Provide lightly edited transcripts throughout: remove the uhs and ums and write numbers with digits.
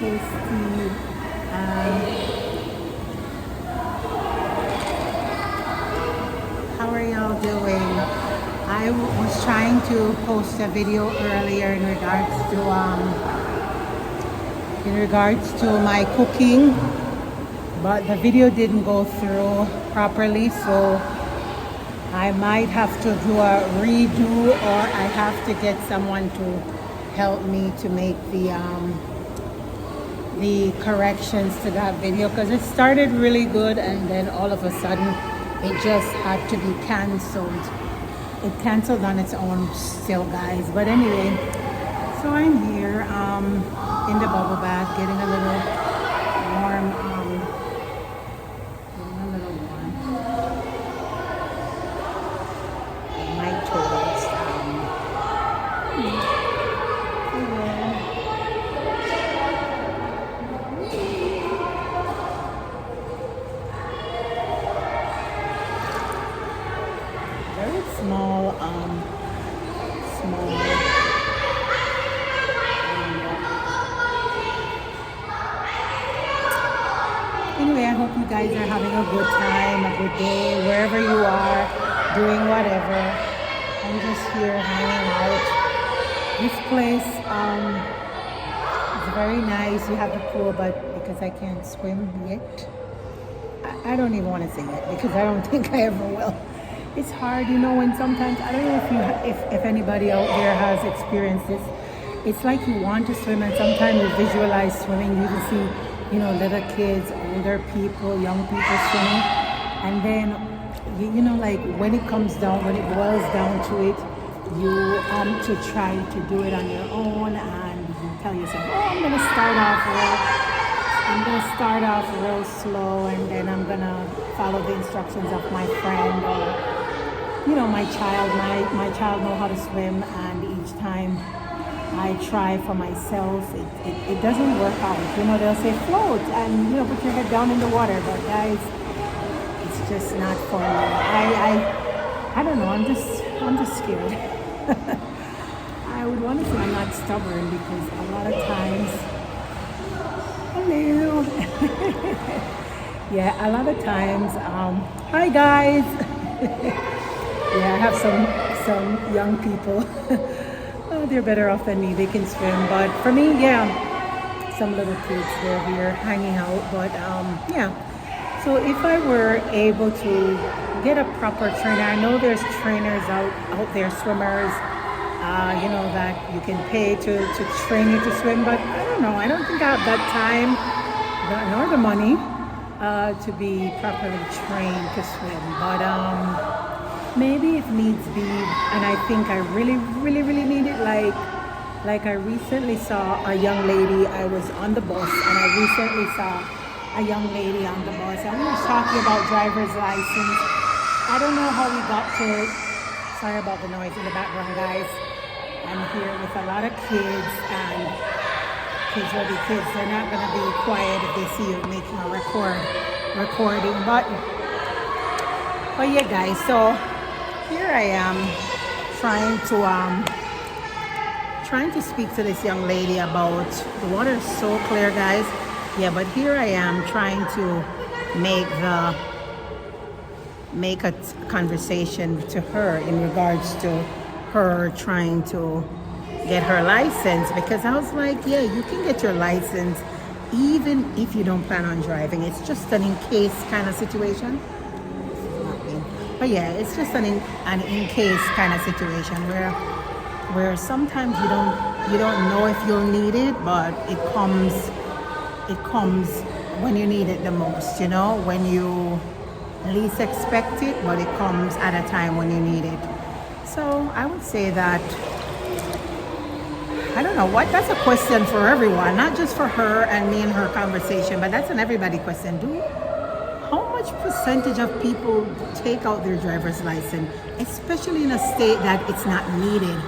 tasty. How are y'all doing? I was trying to post a video earlier in regards to my cooking, but the video didn't go through properly, so I might have to do a redo, or I have to get someone to help me to make the corrections to that video, because it started really good and then all of a sudden it just had to be canceled. It canceled on its own still, guys. But anyway, so I'm here in the bubble bath getting a little warm, my toes. Very small, anyway, I hope you guys are having a good time, a good day, wherever you are, doing whatever. I'm just here hanging out. This place is very nice. You have the pool, but because I can't swim yet, I don't even want to say it because I don't think I ever will. It's hard, you know, when sometimes, I don't know if anybody out there has experienced this. It's like you want to swim and sometimes you visualize swimming. You can see, you know, little kids, older people, young people swimming. And then, you know, like when it comes down, when it boils down to it, you to try to do it on your own, and you tell yourself, oh, I'm going to start off real slow, and then I'm going to follow the instructions of my friend, or, you know, my child. My child know how to swim, and each time I try for myself, it doesn't work out. You know, they'll say float and, you know, put your head down in the water, but guys, it's just not for me. I don't know, I'm just scared. I would want to say I'm not stubborn, because a lot of times, hello. Yeah, a lot of times, hi guys. Yeah, I have some young people. Oh, they're better off than me. They can swim. But for me, yeah, some little kids, they're here hanging out. But yeah, so if I were able to get a proper trainer, I know there's trainers out there, swimmers, you know, that you can pay to train you to swim. But I don't know. I don't think I have that time nor the money to be properly trained to swim. But maybe if needs be, and I think I really need it, like I recently saw a young lady. I was on the bus and I recently saw a young lady on the bus, and we were talking about driver's license. I don't know how we got to, sorry about the noise in the background, guys. I'm here with a lot of kids, and kids will be kids. They're not going to be quiet if they see you making a recording. But yeah, guys, so here I am trying to speak to this young lady about, the water is so clear, guys. Yeah, but here I am trying to make a conversation to her in regards to her trying to get her license, because I was like, yeah, you can get your license even if you don't plan on driving. It's just an in case kind of situation. But yeah, it's just an in case kind of situation where sometimes you don't know if you'll need it, but it comes when you need it the most, you know, when you least expect it, but it comes at a time when you need it. So I would say that, I don't know what, that's a question for everyone, not just for her and me and her conversation, but that's an everybody question. How much percentage of people take out their driver's license, especially in a state that it's not needed?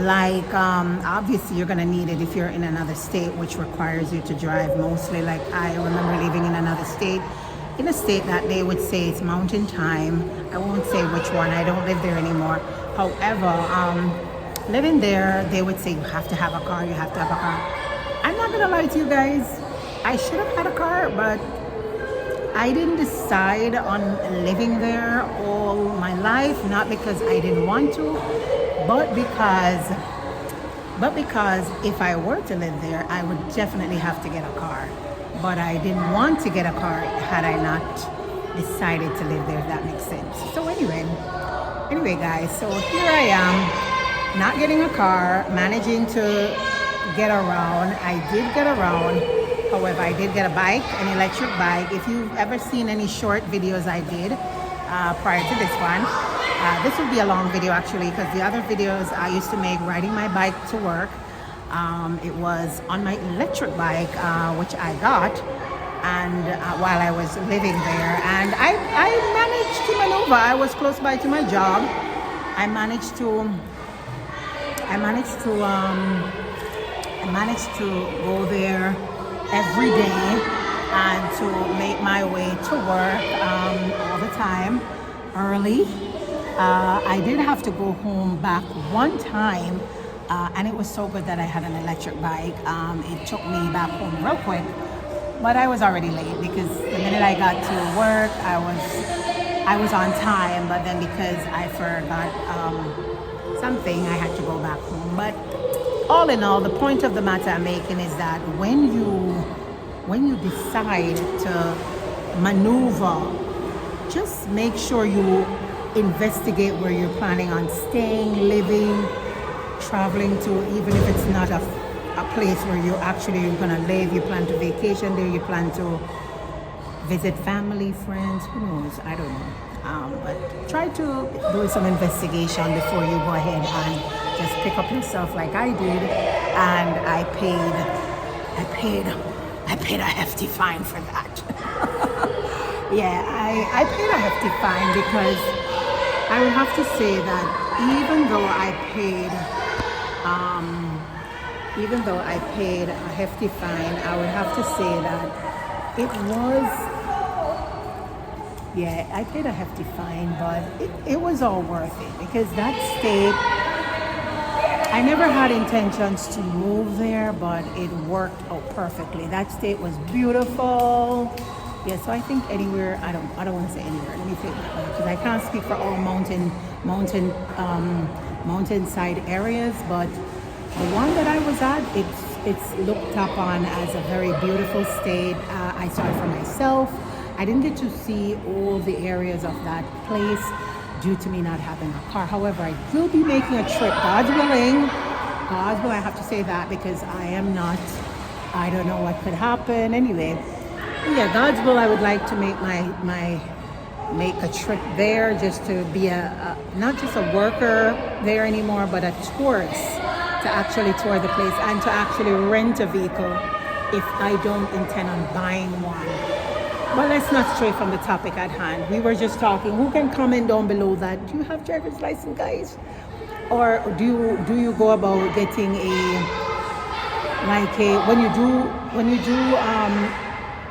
Like, obviously you're gonna need it if you're in another state, which requires you to drive mostly. Like, I remember living in another state, in a state that they would say it's mountain time. I won't say which one, I don't live there anymore. However, living there, they would say you have to have a car, you have to have a car. I'm not gonna lie to you guys, I should have had a car, but I didn't decide on living there all my life, not because I didn't want to, but because if I were to live there, I would definitely have to get a car. But I didn't want to get a car had I not decided to live there, if that makes sense. So anyway guys, so here I am, not getting a car, managing to get around. I did get around. However, I did get a bike, an electric bike. If you've ever seen any short videos I did prior to this one, this will be a long video actually, because the other videos I used to make riding my bike to work, it was on my electric bike, which I got, and while I was living there, and I managed to maneuver. I was close by to my job. I managed to go there every day and to make my way to work all the time early. I did have to go home back one time, and it was so good that I had an electric bike. It took me back home real quick, but I was already late because the minute I got to work, I was on time, but then because I forgot something, I had to go back home. But all in all, the point of the matter I'm making is that when you decide to maneuver, just make sure you investigate where you're planning on staying, living, traveling to, even if it's not a place where you're gonna live. You plan to vacation there, you plan to visit family, friends, who knows, I don't know. But try to do some investigation before you go ahead and just pick up yourself like I did. And I paid a hefty fine for that. Yeah, I paid a hefty fine because I would have to say that even though I paid a hefty fine, I would have to say that it was, yeah, I paid a hefty fine, but it was all worth it because that state, I never had intentions to move there, but it worked out perfectly. That state was beautiful. Yeah, so I think anywhere, I don't want to say anywhere, let me think, because I can't speak for all mountainside areas, but the one that I was at, it's looked upon as a very beautiful state. I saw it for myself. I didn't get to see all the areas of that place due to me not having a car. However, I will be making a trip, God's willing. God's willing, I have to say that because I don't know what could happen. Anyway, yeah, God's will, I would like to make make a trip there, just to be not just a worker there anymore, but a tourist, to actually tour the place and to actually rent a vehicle if I don't intend on buying one. But let's not stray from the topic at hand. We were just talking. Who can comment down below that? Do you have driver's license, guys? Or do you go about getting when you do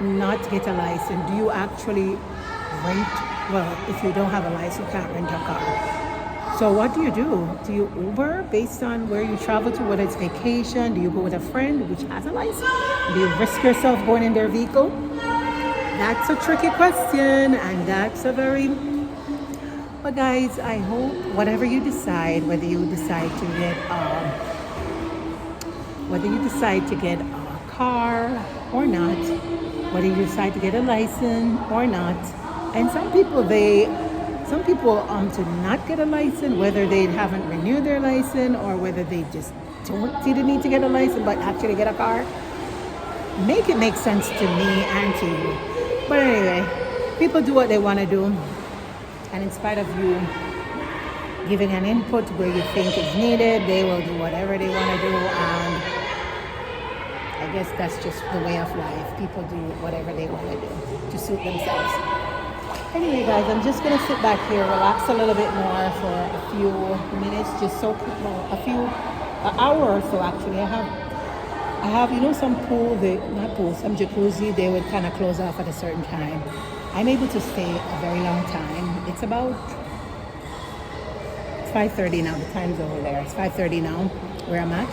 not get a license, do you actually rent? Well, if you don't have a license, you can't rent a car. So what do? Do you Uber based on where you travel to, whether it's vacation? Do you go with a friend which has a license? Do you risk yourself going in their vehicle? That's a tricky question, and that's a very... But guys, I hope whatever you decide, whether you decide to get a car or not, whether you decide to get a license or not, and some people to not get a license, whether they haven't renewed their license or whether they just don't see the need to get a license but actually get a car. Make it make sense to me and to you. But anyway, people do what they want to do, and in spite of you giving an input where you think is needed, they will do whatever they want to do, and I guess that's just the way of life. People do whatever they want to do to suit themselves. Anyway, guys, I'm just going to sit back here, relax a little bit more for a few minutes, just an hour or so actually. I have, some some jacuzzi, they would kind of close off at a certain time. I'm able to stay a very long time. It's 5:30 now, the time's over there. It's 5:30 now, where I'm at.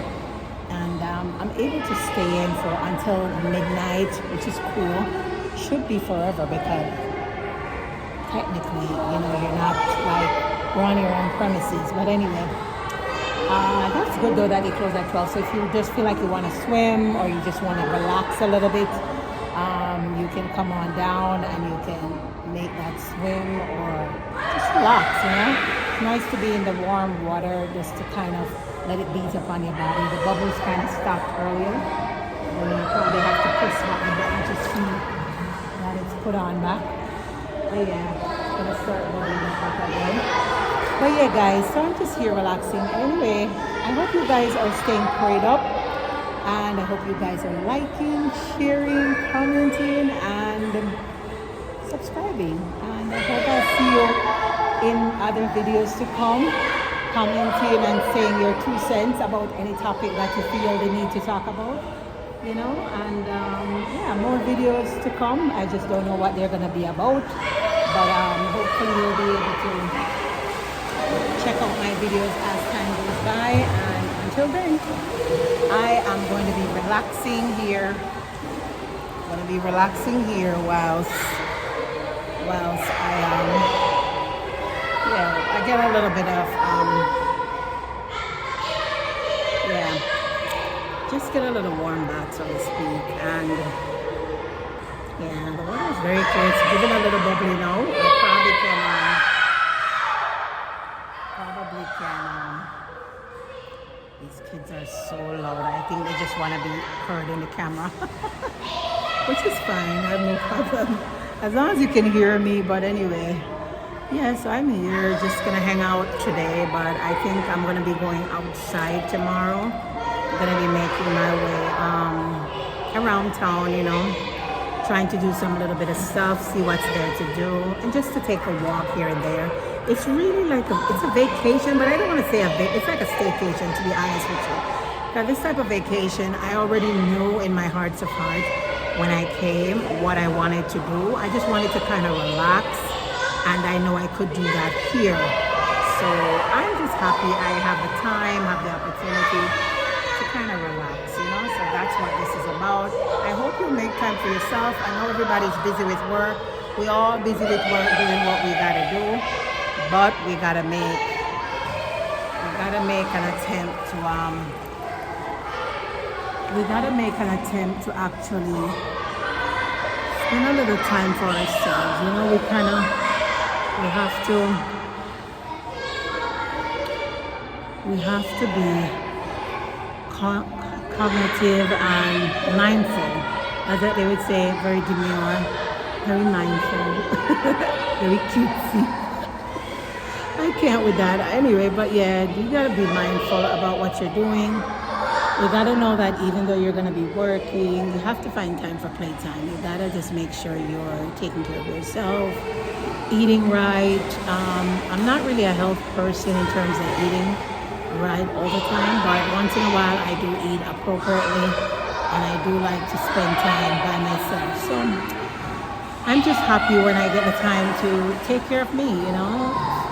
and I'm able to stay in for until midnight, which is cool. Should be forever because technically, you're not like you're on your own premises. But anyway, that's good though that they close at 12. So if you just feel like you want to swim or you just want to relax a little bit, you can come on down and you can make that swim or just relax. It's nice to be in the warm water just to kind of let it beat upon your body. The bubbles kind of stopped earlier. And you probably have to push the button to see that it's put on back. But yeah, it's gonna start bubbling up again. But yeah, guys, so I'm just here relaxing. Anyway, I hope you guys are staying prayed up. And I hope you guys are liking, sharing, commenting, and subscribing. And I hope I'll see you in other videos to come, commenting and saying your 2 cents about any topic that you feel the need to talk about. And yeah, more videos to come. I just don't know what they're going to be about. But hopefully you'll be able to check out my videos as time goes by. And until then, I am going to be relaxing here. I'm going to be relaxing here whilst I get a little bit of just get a little warm bath, so to speak. And yeah, the water is very clear. It's giving a little bubbly now. I probably can. These kids are so loud. I think they just want to be heard in the camera, which is fine. I have no problem as long as you can hear me. But anyway, yes, I'm here just gonna hang out today. But I think I'm gonna be going outside tomorrow. I'm gonna be making my way around town, trying to do some little bit of stuff, see what's there to do, and just to take a walk here and there. It's really like it's a vacation, but I don't want to say it's like a staycation, to be honest with you. Now, this type of vacation, I already knew in my hearts of hearts when I came what I wanted to do. I just wanted to kind of relax, and I know I could do that here. So I'm just happy I have the time, have the opportunity to kind of relax, so that's what this is about. I hope you make time for yourself. I know everybody's busy with work. We all busy with work doing what we gotta do, but we gotta make an attempt to actually spend a little time for ourselves. We have to be cognitive and mindful, as they would say, very demure, very mindful, very cutesy. I can't with that anyway, but yeah, you gotta be mindful about what you're doing. You gotta know that even though you're gonna be working, you have to find time for playtime. You gotta just make sure you're taking care of yourself, eating right. I'm not really a health person in terms of eating right all the time, but once in a while I do eat appropriately, and I do like to spend time by myself. So I'm just happy when I get the time to take care of me.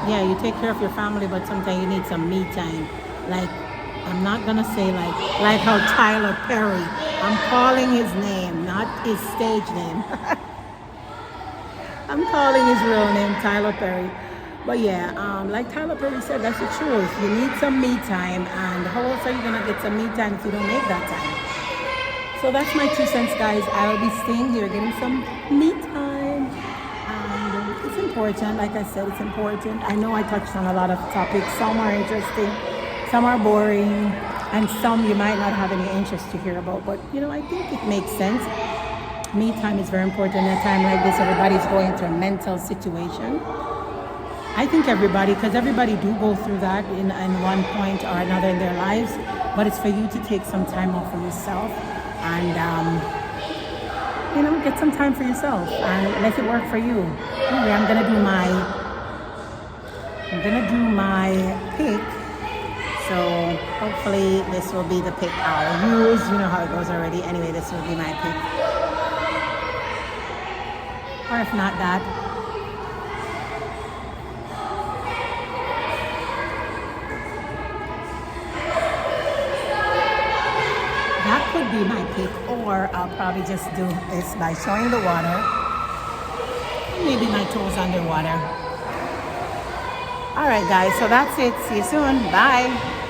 Yeah, you take care of your family, but sometimes you need some me time. Like, I'm not gonna say like how Tyler Perry, I'm calling his name, not his stage name. I'm calling his real name, Tyler Perry. But yeah, like Tyler Perry said, that's the truth. You need some me time, and how else are you gonna get some me time if you don't make that time? So that's my 2 cents, guys. I'll be staying here getting some me time, and it's important. Like I said, it's important. I know I touched on a lot of topics. Some are interesting, some are boring, and some you might not have any interest to hear about. But I think it makes sense. Me time is very important. At a time like this, everybody's going through a mental situation. I think because everybody do go through that in one point or another in their lives, but it's for you to take some time off for yourself and, get some time for yourself and let it work for you. Anyway, I'm gonna do my pick. So hopefully this will be the pick I'll use. You know how it goes already. Anyway, this will be my pick. Or if not that, could be my pick, or I'll probably just do this by showing the water. Maybe my toes underwater. All right, guys, so that's it. See you soon. Bye.